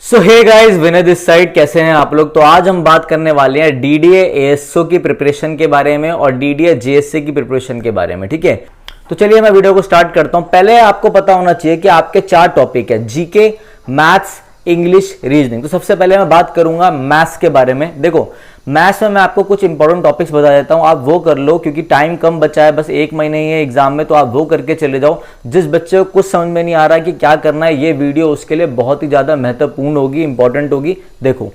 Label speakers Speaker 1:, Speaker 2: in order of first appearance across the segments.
Speaker 1: So hey guys, Vinay this side. कैसे हैं आप लोग? तो आज हम बात करने वाले हैं डीडीए एएसओ की प्रिपरेशन के बारे में और डीडीए जेएससी की प्रिपरेशन के बारे में। ठीक है, तो चलिए मैं वीडियो को स्टार्ट करता हूं। पहले आपको पता होना चाहिए कि आपके 4 टॉपिक है, जीके, मैथ्स, इंग्लिश, रीजनिंग। तो सबसे पहले मैं बात करूंगा मैथ्स के बारे में। देखो, मैथ्स में मैं आपको कुछ इंपॉर्टेंट टॉपिक्स बता देता हूं, आप वो कर लो क्योंकि टाइम कम बचा है, बस 1 महीने ही है एग्जाम में, तो आप वो करके चले जाओ। जिस बच्चे को कुछ समझ में नहीं आ रहा है कि क्या करना है, ये वीडियो उसके लिए बहुत ही ज्यादा महत्वपूर्ण होगी, इंपॉर्टेंट होगी। देखो,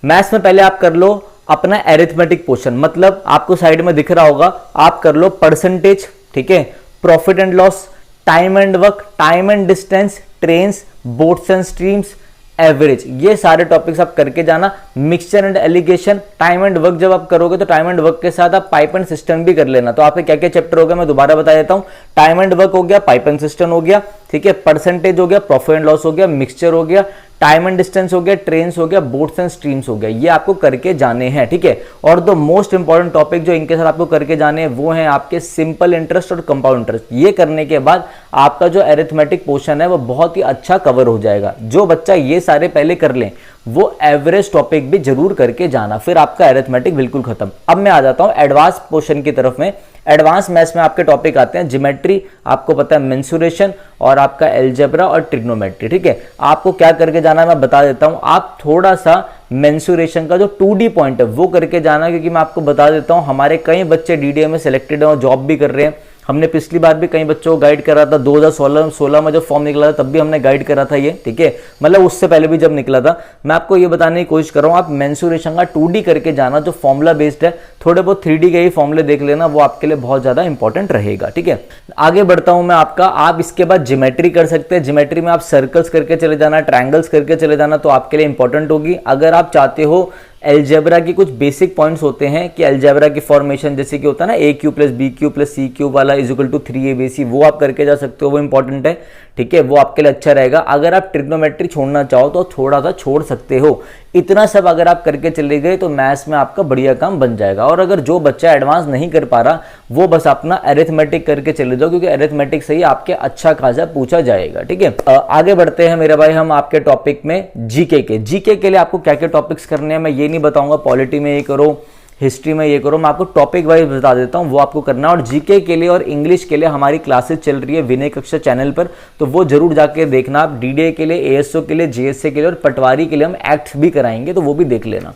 Speaker 1: मैथ्स में पहले आप कर लो अपना एरिथमेटिक पोर्शन, मतलब आपको साइड में दिख रहा होगा, आप कर लो परसेंटेज, ठीक है, profit and loss, time and work, time and distance, trains, boats and streams, average. ये सारे टॉपिक्स आप करके जाना। Mixture and allegation, time and work जब आप करोगे तो टाइम एंड वर्क के साथ आप पाइप एंड सिस्टम भी कर लेना। तो आपके क्या क्या चैप्टर हो गया मैं दोबारा बता देता हूं। टाइम एंड वर्क हो गया, पाइप एंड सिस्टम हो गया, ठीक है, परसेंटेज हो गया, प्रॉफिट एंड लॉस हो गया, मिक्सचर हो गया, टाइम एंड डिस्टेंस हो गया, ट्रेन्स हो गया, बोट्स एंड स्ट्रीम्स हो गया। ये आपको करके जाने हैं, ठीक है। और द मोस्ट इंपॉर्टेंट टॉपिक जो इनके साथ आपको करके जाने हैं वो है आपके सिंपल इंटरेस्ट और कंपाउंड इंटरेस्ट। ये करने के बाद आपका जो अरिथमेटिक पोर्शन है वो बहुत ही अच्छा कवर हो जाएगा। जो बच्चा ये सारे पहले कर ले वो एवरेज टॉपिक भी जरूर करके जाना, फिर आपका अरिथमेटिक बिल्कुल खत्म। अब मैं आ जाता हूं एडवांस पोर्शन की तरफ में। एडवांस मैथ्स में आपके टॉपिक आते हैं ज्योमेट्री, आपको पता है मेंसुरेशन, और आपका अलजेब्रा और ट्रिग्नोमेट्री, ठीक है। आपको क्या करके जाना है मैं बता देता हूं। आप थोड़ा सा मेंसुरेशन का जो 2D पॉइंट है वो करके जाना, क्योंकि मैं आपको बता देता हूं हमारे कई बच्चे डीडीए में सिलेक्टेड हैं और जॉब भी कर रहे हैं। हमने पिछली बार भी कई बच्चों को गाइड करा था, 2016 में जब फॉर्म निकला था तब भी हमने गाइड करा था ये, ठीक है, मतलब उससे पहले भी जब निकला था। मैं आपको ये बताने की कोशिश कर रहा हूं, आप मेंसुरेशन का 2D करके जाना, जो फॉर्मूला बेस्ड है। थोड़े बहुत 3D के ही फॉर्मूले देख लेना, वो आपके लिए बहुत ज्यादा इंपॉर्टेंट रहेगा, ठीक है। आगे बढ़ता हूं मैं आपका। आप इसके बाद ज्योमेट्री कर सकते हैं। ज्योमेट्री में आप सर्कल्स करके चले जाना, ट्रायंगल्स करके चले जाना, तो आपके लिए इंपॉर्टेंट होगी। अगर आप चाहते हो अलजेब्रा की कुछ बेसिक पॉइंट्स होते हैं कि अलजेब्रा की फॉर्मेशन जैसे कि होता है ना A cube plus B cube plus C cube वाला इज इक्वल टू 3abc, वो आप करके जा सकते हो, वो इंपॉर्टेंट है, ठीक है, वो आपके लिए अच्छा रहेगा। अगर आप ट्रिग्नोमेट्री छोड़ना चाहो तो थोड़ा सा छोड़ सकते हो। इतना सब अगर आप करके चले गए तो मैथ्स में आपका बढ़िया काम बन जाएगा। और अगर जो बच्चा एडवांस नहीं कर पा रहा वो बस अपना अरिथमेटिक करके चले जाओ, क्योंकि अरिथमेटिक से ही आपके अच्छा खासा पूछा जाएगा, ठीक है। आगे बढ़ते हैं मेरे भाई हम आपके टॉपिक में जीके के। जीके के लिए आपको क्या क्या टॉपिक्स करने हैं मैं ये नहीं बताऊंगा, पॉलिटी में ये करो, हिस्ट्री में ये करो, मैं आपको टॉपिक वाइज बता देता हूं, वो आपको करना है। और जीके के लिए और इंग्लिश के लिए हमारी क्लासेस चल रही है विनय कक्षा चैनल पर, तो वो जरूर जाके देखना आप। डीडीए के लिए, एएसओ के लिए, जेएससी के लिए और पटवारी के लिए हम एक्ट भी कराएंगे, तो वो भी देख लेना।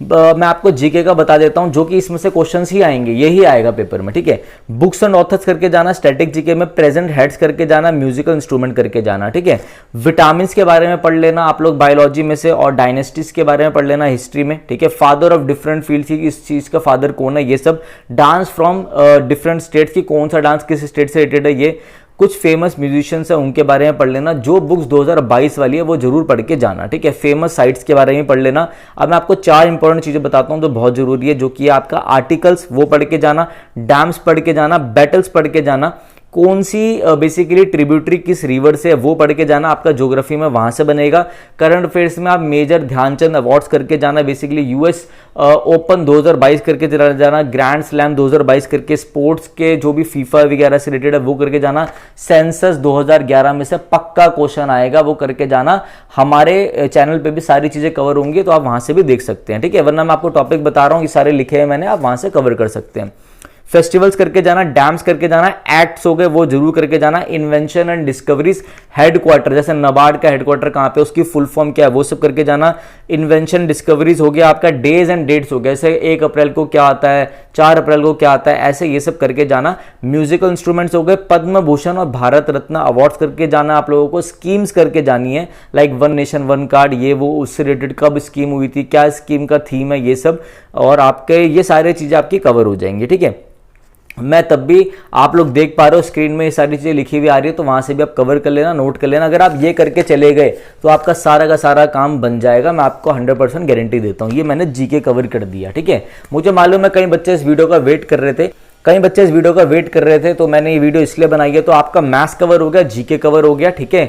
Speaker 1: मैं आपको जीके का बता देता हूं, जो कि इसमें से क्वेश्चंस ही आएंगे, यही आएगा पेपर में, ठीक है। बुक्स एंड ऑथर्स करके जाना, स्टैटिक जीके में प्रेजेंट हेड्स करके जाना, म्यूजिकल इंस्ट्रूमेंट करके जाना, ठीक है। विटामिन के बारे में पढ़ लेना आप लोग बायोलॉजी में से, और डायनेस्टीज के बारे में पढ़ लेना हिस्ट्री में, ठीक है। फादर ऑफ डिफरेंट फील्ड की, इस चीज का फादर कौन है, ये सब। डांस फ्रॉम डिफरेंट स्टेट्स की, कौन सा डांस किस स्टेट से रिलेटेड है, ये कुछ फेमस म्यूजिशियंस हैं उनके बारे में पढ़ लेना। जो बुक्स 2022 वाली है वो जरूर पढ़ के जाना, ठीक है। फेमस साइट्स के बारे में पढ़ लेना। अब मैं आपको 4 इंपॉर्टेंट चीजें बताता हूं जो बहुत जरूरी है, जो कि आपका आर्टिकल्स वो पढ़ के जाना, डैम्स पढ़ के जाना, बैटल्स पढ़ के जाना, कौन सी बेसिकली ट्रिब्यूटरी किस रिवर से है वो पढ़ के जाना, आपका ज्योग्राफी में वहां से बनेगा। करंट अफेयर्स में आप मेजर ध्यानचंद अवार्ड्स करके जाना, बेसिकली यूएस ओपन 2022 करके चला जाना, ग्रैंड स्लैम 2022 करके, स्पोर्ट्स के जो भी फीफा वगैरह से रिलेटेड है वो करके जाना। सेंसस 2011 में से पक्का क्वेश्चन आएगा, वो करके जाना। हमारे चैनल पे भी सारी चीजें कवर होंगी, तो आप वहां से भी देख सकते हैं, ठीक है। वरना मैं आपको टॉपिक बता रहा हूं, ये सारे लिखे हैं मैंने, आप वहां से कवर कर सकते हैं। फेस्टिवल्स करके जाना, डैम्स करके जाना, एक्ट्स हो गए वो जरूर करके जाना। इन्वेंशन एंड डिस्कवरीज, हेडक्वार्टर जैसे नबार्ड का हेडक्वार्टर कहां पे, उसकी फुल फॉर्म क्या है, वो सब करके जाना। इन्वेंशन डिस्कवरीज हो गया आपका। डेज एंड डेट्स हो गया, जैसे 1 अप्रैल को क्या आता है, 4 अप्रैल को क्या आता है, ऐसे ये सब करके जाना। म्यूजिकल इंस्ट्रूमेंट्स हो गए, पद्म भूषण और भारत रत्न अवार्ड्स करके जाना आप लोगों को। स्कीम्स करके जानी है, like one nation one card, ये वो, उससे रिलेटेड कब स्कीम हुई थी, क्या स्कीम का थीम है, ये सब, और आपके ये सारी चीजें आपकी कवर हो जाएंगी, ठीक है। मैं तब भी, आप लोग देख पा रहे हो स्क्रीन में ये सारी चीजें लिखी हुई आ रही है, तो वहां से भी आप कवर कर लेना, नोट कर लेना। अगर आप ये करके चले गए तो आपका सारा का सारा काम बन जाएगा, मैं आपको 100% गारंटी देता हूं। ये मैंने जीके कवर कर दिया, ठीक है। मुझे मालूम है कई बच्चे इस वीडियो का वेट कर रहे थे, तो मैंने ये वीडियो इसलिए बनाई है। तो आपका मैथ्स कवर हो गया, जीके कवर हो गया, ठीक है।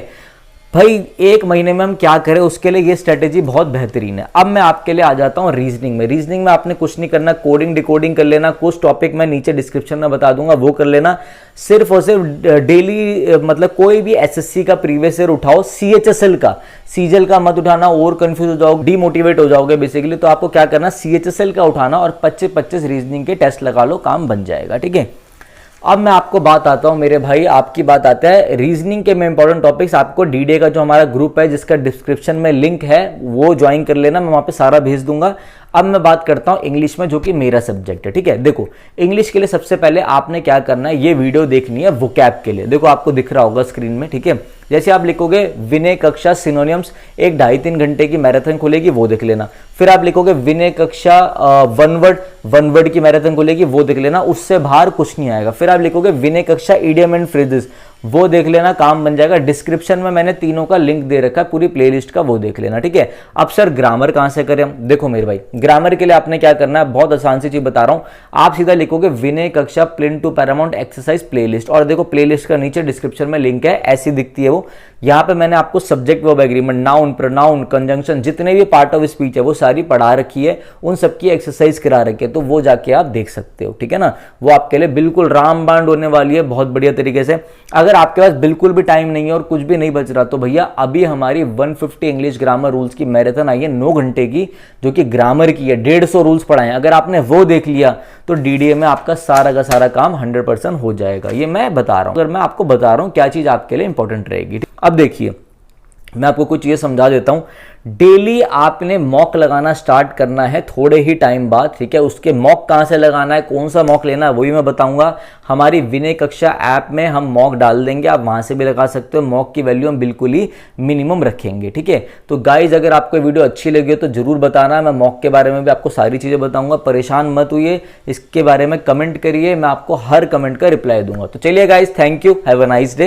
Speaker 1: भाई एक महीने में हम क्या करें, उसके लिए ये स्ट्रेटेजी बहुत बेहतरीन है। अब मैं आपके लिए आ जाता हूँ रीजनिंग में। रीजनिंग में आपने कुछ नहीं करना, कोडिंग डिकोडिंग कर लेना, कुछ टॉपिक मैं नीचे डिस्क्रिप्शन में बता दूंगा वो कर लेना। सिर्फ और सिर्फ डेली मतलब कोई भी एसएससी का प्रीवियस ईयर उठाओ, सीएचएसएल का, सीजल का मत उठाना, और कंफ्यूज हो जाओगे, डीमोटिवेट हो जाओगे बेसिकली। तो आपको क्या करना, सीएचएसएल का उठाना और 25-25 रीजनिंग के टेस्ट लगा लो, काम बन जाएगा, ठीक है। अब मैं आपको बात आता हूं मेरे भाई, आपकी बात आता है रीजनिंग के में इंपॉर्टेंट टॉपिक्स। आपको डीडीए का जो हमारा ग्रुप है जिसका डिस्क्रिप्शन में लिंक है वो ज्वाइन कर लेना, मैं वहां पे सारा भेज दूंगा। अब मैं बात करता हूं इंग्लिश में, जो कि मेरा सब्जेक्ट है, ठीक है। देखो इंग्लिश के लिए सबसे पहले आपने क्या करना है, ये वीडियो देखनी है वोकैब के लिए। देखो आपको दिख रहा होगा स्क्रीन में, ठीक है। जैसे आप लिखोगे विनय कक्षा सिनोनियम्स, एक 2.5-3 घंटे की मैराथन खुलेगी, वो देख लेना। फिर आप लिखोगे विनय कक्षा वन वर्ड की मैराथन खुलेगी, वो देख लेना, उससे बाहर कुछ नहीं आएगा। फिर आप लिखोगे विनय कक्षा इडियम एंड फ्रेजेस, वो देख लेना, काम बन जाएगा। डिस्क्रिप्शन में मैंने तीनों का लिंक दे रखा है, पूरी प्लेलिस्ट का, वो देख लेना, ठीक है। अब सर ग्रामर कहां से करें? देखो मेरे भाई, ग्रामर के लिए आपने क्या करना है, बहुत आसान सी चीज बता रहा हूं। आप सीधा लिखोगे विनय कक्षा प्लिन टू पैरामाउंट एक्सरसाइज प्लेलिस्ट, और देखो प्लेलिस्ट का नीचे डिस्क्रिप्शन में लिंक है, ऐसी दिखती है वो। यहां पे मैंने आपको subject verb agreement, noun, pronoun, conjunction, जितने भी पार्ट ऑफ स्पीच है वो सारी पढ़ा रखी है, उन सबकी एक्सरसाइज करा रखी है, तो वो जाके आप देख सकते हो, ठीक है ना। वो आपके लिए बिल्कुल रामबाण होने वाली है, बहुत बढ़िया तरीके से। अगर आपके पास बिल्कुल भी टाइम नहीं है और कुछ भी नहीं बच रहा, तो भैया अभी हमारी 150 इंग्लिश ग्रामर रूल्स की मैराथन आई है 9 घंटे की, जो कि ग्रामर की है। 150 रूल्स पढ़ाए हैं, अगर आपने वो देख लिया तो डीडीए में आपका सारा का सारा काम 100% हो जाएगा। ये मैं बता रहा हूं, अगर मैं आपको बता रहा हूं क्या चीज आपके लिए इंपॉर्टेंट रहेगी। अब देखिए मैं आपको कुछ ये समझा देता हूं। डेली आपने मॉक लगाना स्टार्ट करना है थोड़े ही टाइम बाद, ठीक है। उसके मॉक कहां से लगाना है, कौन सा मॉक लेना है, वही मैं बताऊंगा। हमारी विनय कक्षा ऐप में हम मॉक डाल देंगे, आप वहां से भी लगा सकते हो। मॉक की वैल्यू हम बिल्कुल ही मिनिमम रखेंगे, ठीक है। तो गाइज अगर आपको वीडियो अच्छी लगी हो तो जरूर बताना, मैं मॉक के बारे में भी आपको सारी चीजें बताऊंगा। परेशान मत हुई, इसके बारे में कमेंट करिए, मैं आपको हर कमेंट का रिप्लाई दूंगा। तो चलिए guys, thank you, have a nice day.